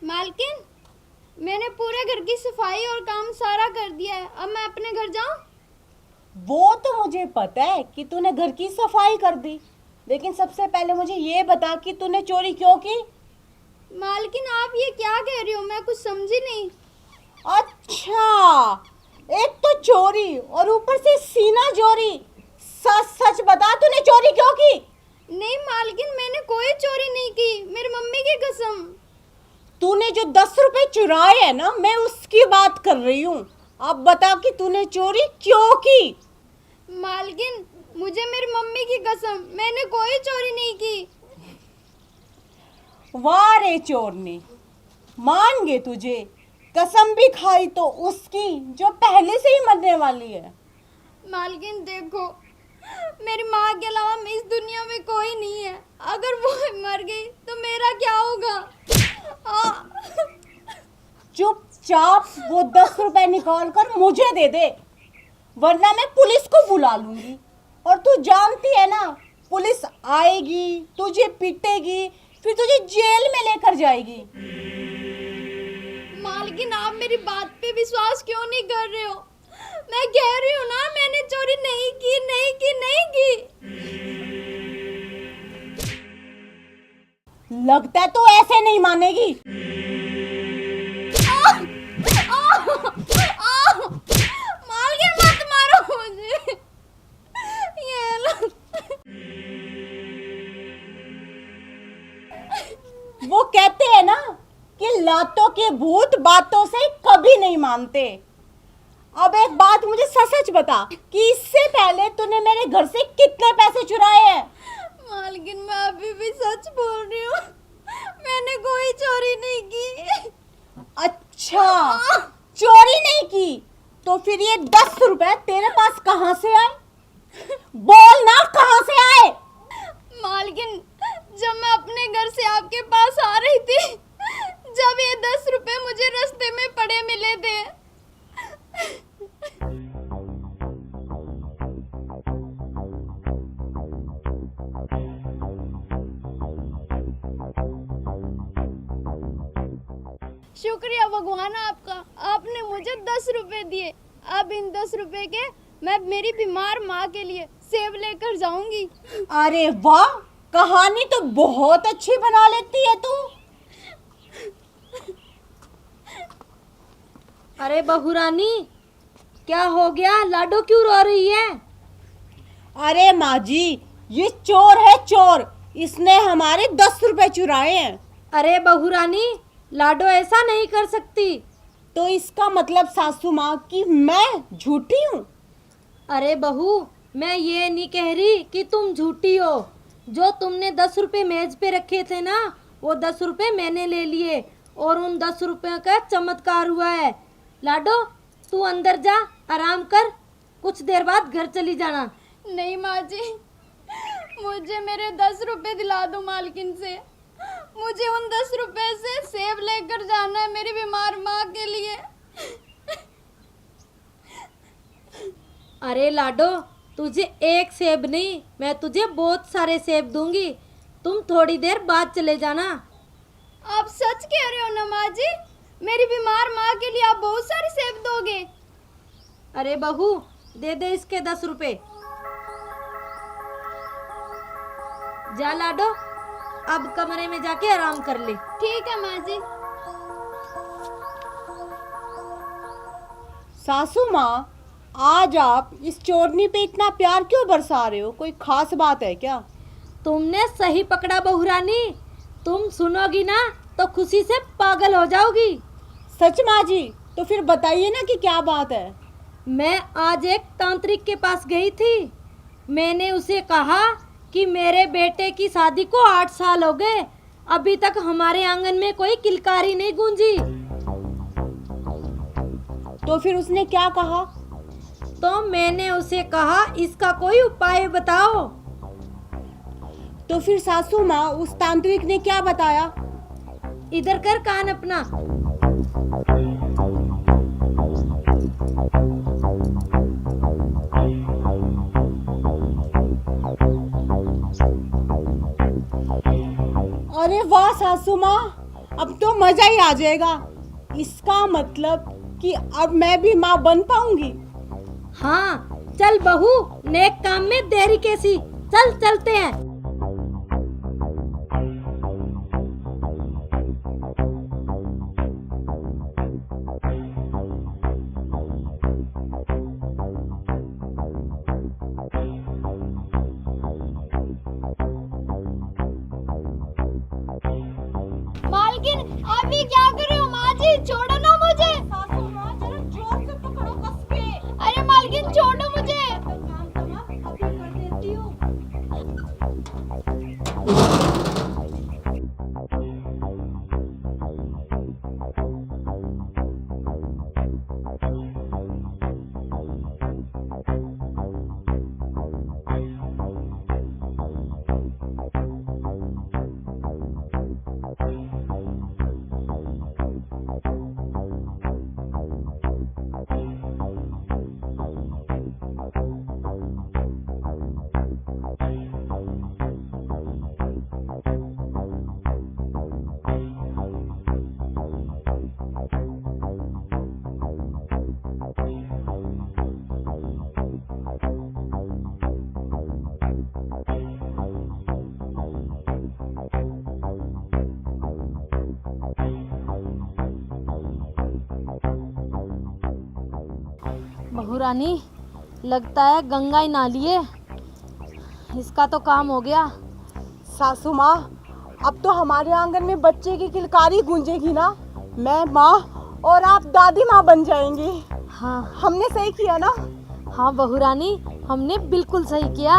मालकिन, मैंने पूरे घर की सफाई और काम सारा कर दिया है। अब मैं अपने घर जाऊं? वो तो मुझे पता है कि तूने घर की सफाई कर दी, लेकिन सबसे पहले मुझे ये बता कि तूने चोरी क्यों की। मालकिन, आप ये क्या कह रही हो? मैं कुछ समझी नहीं। अच्छा, एक तो चोरी और ऊपर से सीना चोरी। सच सच बता, तूने चोरी क्यों की। नहीं मालकिन, मैंने कोई चोरी नहीं की, मेरी मम्मी की कसम। तूने जो 10 रुपए चुराए हैं ना, मैं उसकी बात कर रही हूँ। अब बता कि तूने चोरी क्यों की। मालकिन, मुझे मेरी मम्मी की कसम, मैंने कोई चोरी नहीं की। वाह रे चोरनी, मान गए तुझे। कसम भी खाई तो उसकी जो पहले से ही मरने वाली है। मालकिन देखो, मेरी माँ के अलावा इस दुनिया में कोई नहीं है। अगर वो मर गई तो मेरा क्या होगा? चुपचाप वो 10 रुपए निकाल कर मुझे दे दे, वरना मैं पुलिस को बुला लूंगी। और तू जानती है ना, पुलिस आएगी, तुझे पीटेगी, फिर तुझे जेल में लेकर जाएगी। मालकिन, आप मेरी बात पे विश्वास क्यों नहीं कर रहे हो? मैं कह रही हूँ ना, मैंने चोरी नहीं की, नहीं की, नहीं की। लगता है तो ऐसे नहीं मानेगी। मालकिन मत मारो मुझे। ये लो। वो कहते हैं ना कि लातों के भूत बातों से कभी नहीं मानते। अब एक बात मुझे सच सच बता कि इससे पहले तूने मेरे घर से कितने पैसे चुराए हैं। मालकिन, मैं अभी भी सच बोल रही हूँ, मैंने कोई चोरी नहीं की। अच्छा, चोरी नहीं की तो फिर ये 10 रुपए तेरे पास कहाँ से आए? बोल ना, कहाँ से आए? मालकिन, जब मैं अपने घर से आपके पास आ रही थी, जब ये 10 रुपए मुझे रास्ते में पड़े मिले थे। शुक्रिया भगवान आपका, आपने मुझे 10 रुपए दिए। अब इन 10 रुपए के मैं मेरी बीमार माँ के लिए सेब लेकर जाऊंगी। अरे वाह, कहानी तो बहुत अच्छी बना लेती है तू। अरे बहू रानी, क्या हो गया? लाडो क्यों रो रही है? अरे माँ जी, ये चोर है चोर, इसने हमारे 10 रुपए चुराए हैं। अरे बहू रानी, लाडो ऐसा नहीं कर सकती। तो इसका मतलब सासू माँ कि मैं झूठी हूँ? अरे बहू, मैं ये नहीं कह रही कि तुम झूठी हो। जो तुमने 10 रुपए मेज पे रखे थे ना, वो 10 रुपए मैंने ले लिए और उन 10 रुपयों का चमत्कार हुआ है। लाडो, तू अंदर जा, आराम कर, कुछ देर बाद घर चली जाना। नहीं माँ जी, मुझे मेरे 10 रुपए दिला दो मालकिन से। मुझे उन 10 रुपए से सेब लेकर जाना है मेरी बीमार माँ के लिए। अरे लाडो, तुझे एक सेब नहीं, मैं तुझे बहुत सारे सेब दूंगी। तुम थोड़ी देर बाद चले जाना। आप सच कह रहे हो ना माँ जी? मेरी बीमार माँ के लिए आप बहुत सारे सेब दोगे? अरे बहू, दे दे इसके 10 रुपए। जा लाडो, अब कमरे में जाके आराम कर ले। ठीक है माँ जी। सासू माँ, आज आप इस चोरनी पे इतना प्यार क्यों बरसा रहे हो? कोई खास बात है क्या? तुमने सही पकड़ा बहू रानी, तुम सुनोगी ना तो खुशी से पागल हो जाओगी। सच माँ जी? तो फिर बताइए ना कि क्या बात है। मैं आज एक तांत्रिक के पास गई थी। मैंने उसे कहा कि मेरे बेटे की शादी को 8 साल हो गए, अभी तक हमारे आंगन में कोई किलकारी नहीं गूंजी। तो फिर उसने क्या कहा? तो मैंने उसे कहा, इसका कोई उपाय बताओ। तो फिर सासू माँ, उस तांत्रिक ने क्या बताया? इधर कर कान अपना। अरे वाह सासू माँ, अब तो मजा ही आ जाएगा। इसका मतलब कि अब मैं भी माँ बन पाऊंगी। हाँ चल बहू, नेक काम में देरी कैसी, चल चलते हैं। मालकिन आप ये क्या कर रहे हो? माँ जी छोड़ो ना मुझे। सासू माँ जरा जोर से पकड़ो कस के। अरे मालकिन छोड़ो मुझे। काम तमाम अभी कर देती हूँ। बहू रानी, लगता है गंगा ही नहा लिए, इसका तो काम हो गया। सासू माँ, अब तो हमारे आंगन में बच्चे की किलकारी गूंजेगी ना। मैं माँ और आप दादी माँ बन जाएंगी। हाँ हमने सही किया ना? हाँ बहू रानी, हमने बिल्कुल सही किया।